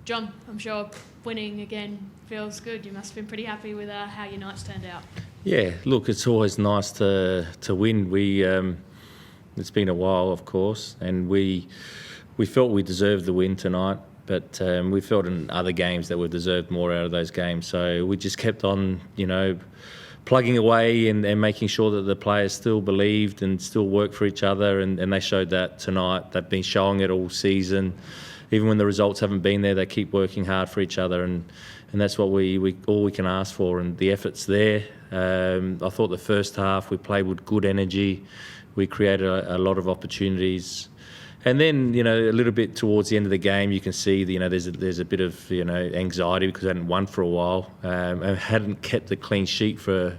John, I'm sure winning again feels good. You must have been pretty happy with how your nights turned out. Yeah, look, it's always nice to win. It's been a while, of course, and we felt we deserved the win tonight, but we felt in other games that we deserved more out of those games. So we just kept on, plugging away and making sure that the players still believed and still worked for each other, and they showed that tonight. They've been showing it all season. Even when the results haven't been there, they keep working hard for each other, and that's what we all we can ask for, and the effort's there. I thought the first half we played with good energy. We created a lot of opportunities. And then, a little bit towards the end of the game, you can see, there's a bit of, anxiety because I hadn't won for a while. I hadn't kept a clean sheet for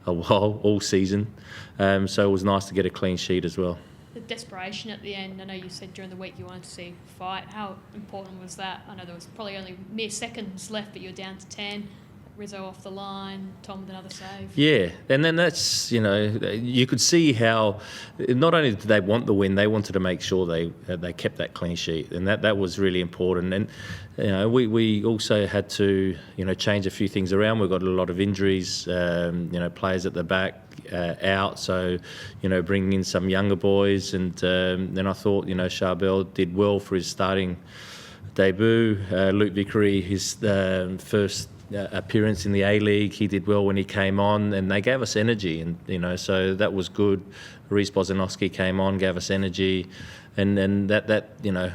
a while, all season. So it was nice to get a clean sheet as well. The desperation at the end, I know you said during the week you wanted to see a fight. How important was that? I know there was probably only mere seconds left, but you were down to 10. Rizzo off the line, Tom with another save. Yeah, and then that's, you could see how not only did they want the win, they wanted to make sure they kept that clean sheet, and that was really important. And, we also had to, change a few things around. We've got a lot of injuries, players at the back out, so, bringing in some younger boys. And then I thought, Charbel did well for his starting debut. Luke Vickery, his first appearance in the A-League, he did well when he came on, and they gave us energy, and so that was good. Reece Bozanowski came on, gave us energy, and that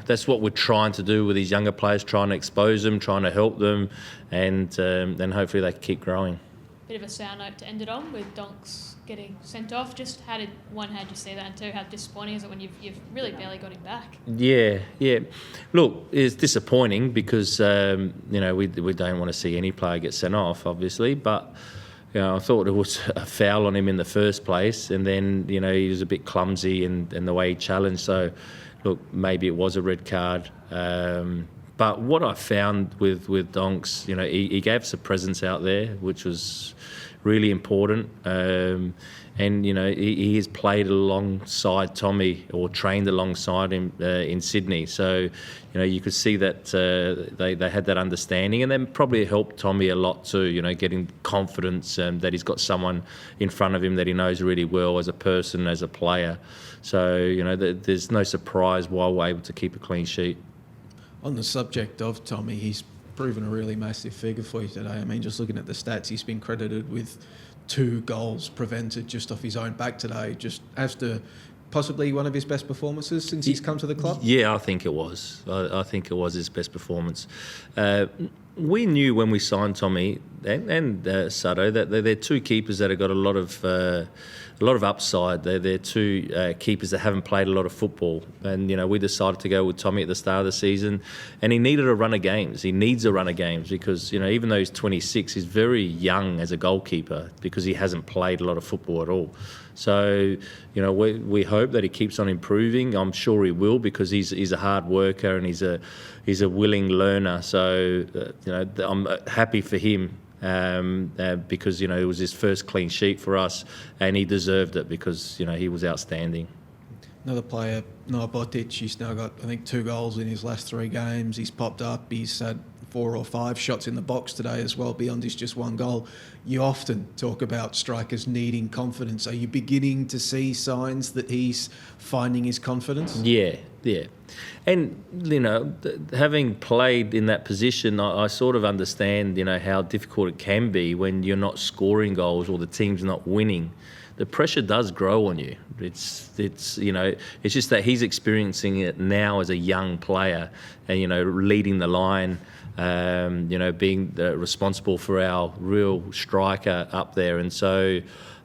that's what we're trying to do with these younger players, trying to expose them, trying to help them, and hopefully they keep growing. Bit of a sour note to end it on with Donks getting sent off. Just how did you see that, and two, how disappointing is it when you've really barely got him back? Yeah. Look, it's disappointing because we don't want to see any player get sent off, obviously, but I thought it was a foul on him in the first place, and then he was a bit clumsy in the way he challenged. So, look, maybe it was a red card. But what I found with Donks, he gave us a presence out there, which was really important. And, he has played alongside Tommy, or trained alongside him in Sydney. So, you could see that they had that understanding, and then probably helped Tommy a lot too, getting confidence that he's got someone in front of him that he knows really well as a person, as a player. So, there's no surprise why we're able to keep a clean sheet. On the subject of Tommy, he's proven a really massive figure for you today. I mean, just looking at the stats, he's been credited with 2 goals prevented just off his own back today, just after possibly one of his best performances since he's come to the club. Yeah, I think it was. I think it was his best performance. We knew when we signed Tommy and Sado that they're 2 keepers that have got a lot of upside. They're 2 keepers that haven't played a lot of football, and we decided to go with Tommy at the start of the season, and he needed a run of games. He needs a run of games because even though he's 26, he's very young as a goalkeeper because he hasn't played a lot of football at all. So we hope that he keeps on improving. I'm sure he will, because he's a hard worker and he's a willing learner. So I'm happy for him. Because it was his first clean sheet for us, and he deserved it because he was outstanding. Another player, Noah Botic, he's now got, I think, 2 goals in his last 3 games. He's popped up. He's had 4 or 5 shots in the box today as well, beyond his just 1 goal. You often talk about strikers needing confidence. Are you beginning to see signs that he's finding his confidence? Yeah. And, having played in that position, I sort of understand, how difficult it can be when you're not scoring goals or the team's not winning. The pressure does grow on you. It's just that he's experiencing it now as a young player and, leading the line, being responsible for our real striker up there. And so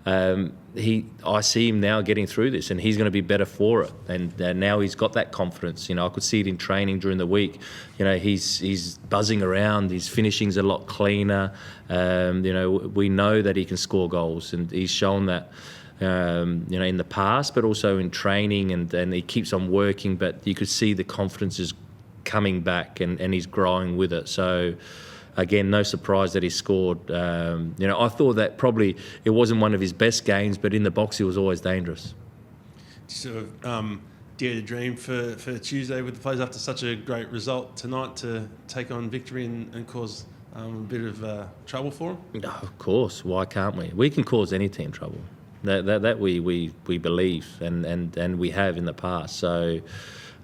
I see him now getting through this, and he's going to be better for it. And now he's got that confidence. I could see it in training during the week. He's buzzing around. His finishing's a lot cleaner. We know that he can score goals, and he's shown that. In the past, but also in training, and he keeps on working. But you could see the confidence is coming back, and he's growing with it. So. Again, no surprise that he scored. I thought that probably it wasn't one of his best games, but in the box he was always dangerous. Sort of dare to dream for Tuesday with the players after such a great result tonight to take on victory and cause a bit of trouble for them? No, of course. Why can't we? We can cause any team trouble. That we believe and we have in the past. So,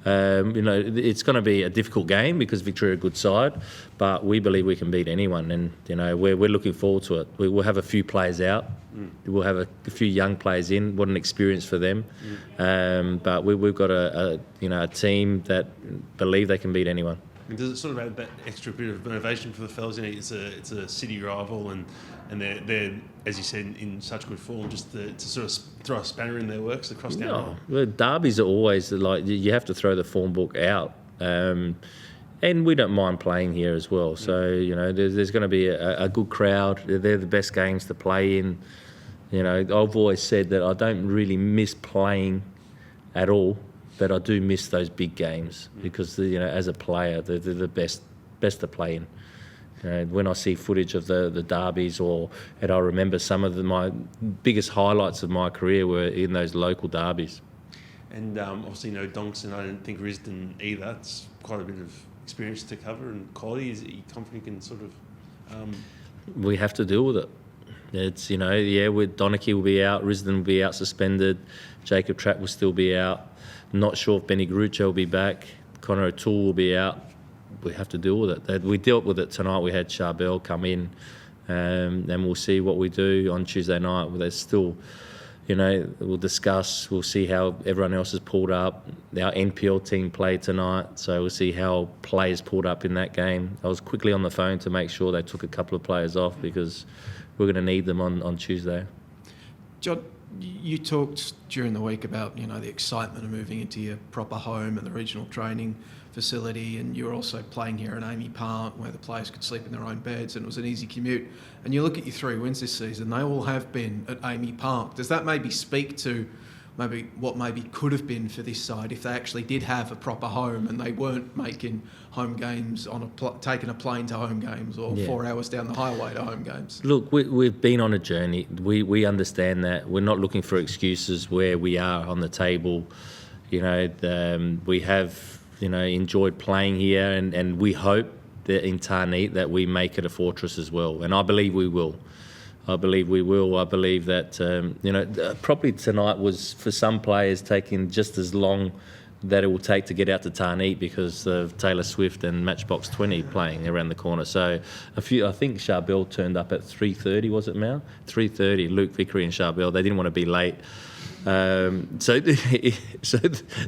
it's going to be a difficult game because Victoria are a good side, but we believe we can beat anyone. And, we're looking forward to it. We will have a few players out. We'll have a few young players in. What an experience for them. But we've got a team that believe they can beat anyone. And does it sort of add that extra bit of motivation for the fellas? It's a city rival, and they're, as you said, in such good form, just to sort of throw a spanner in their works across down. No, well, derbies are always like you have to throw the form book out, and we don't mind playing here as well. So there's going to be a good crowd. They're the best games to play in. I've always said that I don't really miss playing at all. But I do miss those big games because, as a player, they're the best to play in. When I see footage of the derbies, and I remember some of my biggest highlights of my career were in those local derbies. And obviously, Donks, and I don't think Risdon either. It's quite a bit of experience to cover and quality. Is you confident you can sort of? We have to deal with it. It's with Donachie will be out, Risdon will be out suspended, Jacob Trapp will still be out. Not sure if Benny Garuccio will be back. Connor O'Toole will be out. We have to deal with it. We dealt with it tonight. We had Charbel come in, and we'll see what we do on Tuesday night. There's still, we'll discuss. We'll see how everyone else has pulled up. Our NPL team played tonight, so we'll see how players pulled up in that game. I was quickly on the phone to make sure they took a couple of players off because we're going to need them on Tuesday. John, you talked during the week about the excitement of moving into your proper home and the regional training facility, and you were also playing here at Amy Park where the players could sleep in their own beds and it was an easy commute. And you look at your 3 wins this season, they all have been at Amy Park. Does that maybe speak to what could have been for this side if they actually did have a proper home and they weren't making home games taking a plane to home games or 4 hours down the highway to home games? Look, we've been on a journey. We understand that. We're not looking for excuses where we are on the table. We have enjoyed playing here, and we hope that in Tarneet that we make it a fortress as well. And I believe we will. I believe that, probably tonight was, for some players, taking just as long that it will take to get out to Tarneet because of Taylor Swift and Matchbox 20 playing around the corner. So I think Charbel turned up at 3:30, was it, Mal? 3:30, Luke Vickery and Charbel. They didn't want to be late. So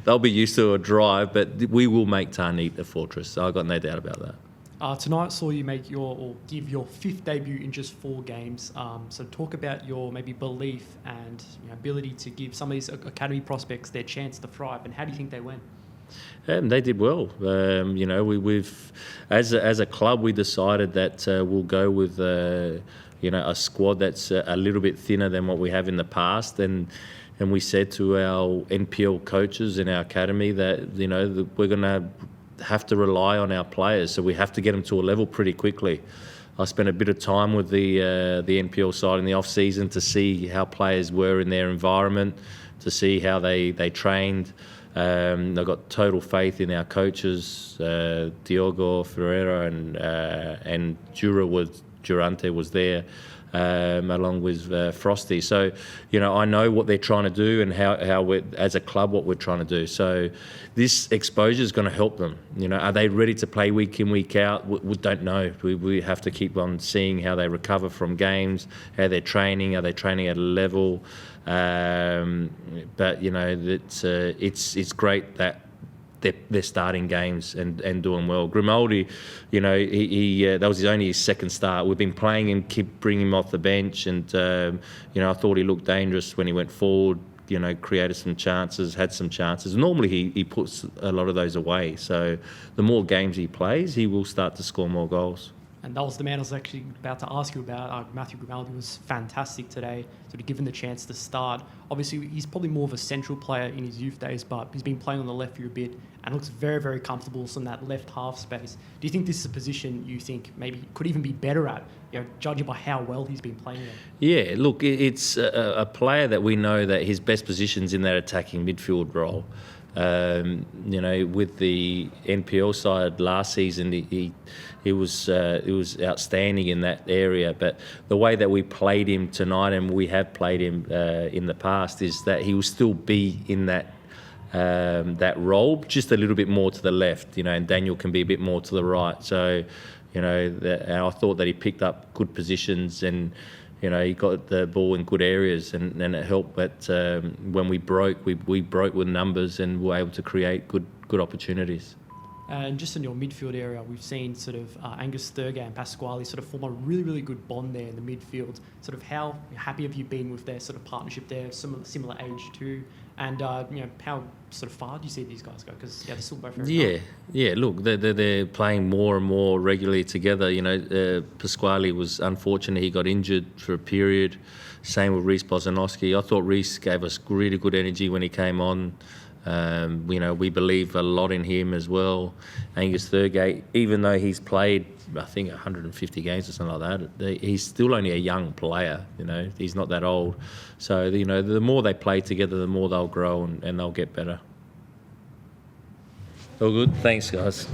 they'll be used to a drive, but we will make Tarneet a fortress. I've got no doubt about that. Tonight saw you give your 5th debut in just 4 games. So talk about your maybe belief and ability to give some of these academy prospects their chance to thrive, and how do you think they went? They did well. We've as a club we decided that we'll go with a squad that's a little bit thinner than what we have in the past, and we said to our NPL coaches in our academy that we're going to have to rely on our players, so we have to get them to a level pretty quickly. I spent a bit of time with the NPL side in the off season to see how players were in their environment, to see how they trained. I've got total faith in our coaches. Diogo Ferreira and Durante was there. Along with Frosty. So, I know what they're trying to do and how we're, as a club, what we're trying to do. So this exposure is going to help them. Are they ready to play week in, week out? We don't know. We have to keep on seeing how they recover from games, how they're training. Are they training at a level? But, it's great that they're starting games and doing well. Grimaldi, he that was only his 2nd start. We've been playing him, keep bringing him off the bench, and I thought he looked dangerous when he went forward. Created some chances, had some chances. Normally he puts a lot of those away. So the more games he plays, he will start to score more goals. And that was the man I was actually about to ask you about. Matthew Grimaldi was fantastic today, sort of given the chance to start. Obviously, he's probably more of a central player in his youth days, but he's been playing on the left for a bit and looks very, very comfortable in that left half space. Do you think this is a position you think maybe could even be better at, judging by how well he's been playing there? Yeah, look, it's a player that we know that his best position's in that attacking midfield role. With the NPL side last season, he was outstanding in that area. But the way that we played him tonight, and we have played him in the past, is that he will still be in that role, just a little bit more to the left, and Daniel can be a bit more to the right. So, and I thought that he picked up good positions and, he got the ball in good areas and it helped. But when we broke, we broke with numbers and were able to create good opportunities. And just in your midfield area, we've seen sort of Angus Thurgay and Pasquale sort of form a really, really good bond there in the midfield. Sort of how happy have you been with their sort of partnership there, similar age too? And, how sort of far do you see these guys go? Because, they're still both very young. Yeah. Look, they're playing more and more regularly together. Pasquale was unfortunate. He got injured for a period. Same with Reece Bozanowski. I thought Reece gave us really good energy when he came on. We believe a lot in him as well. Angus Thurgay, even though he's played, I think, 150 games or something like that, he's still only a young player. He's not that old. So, the more they play together, the more they'll grow and they'll get better. All good? Thanks, guys.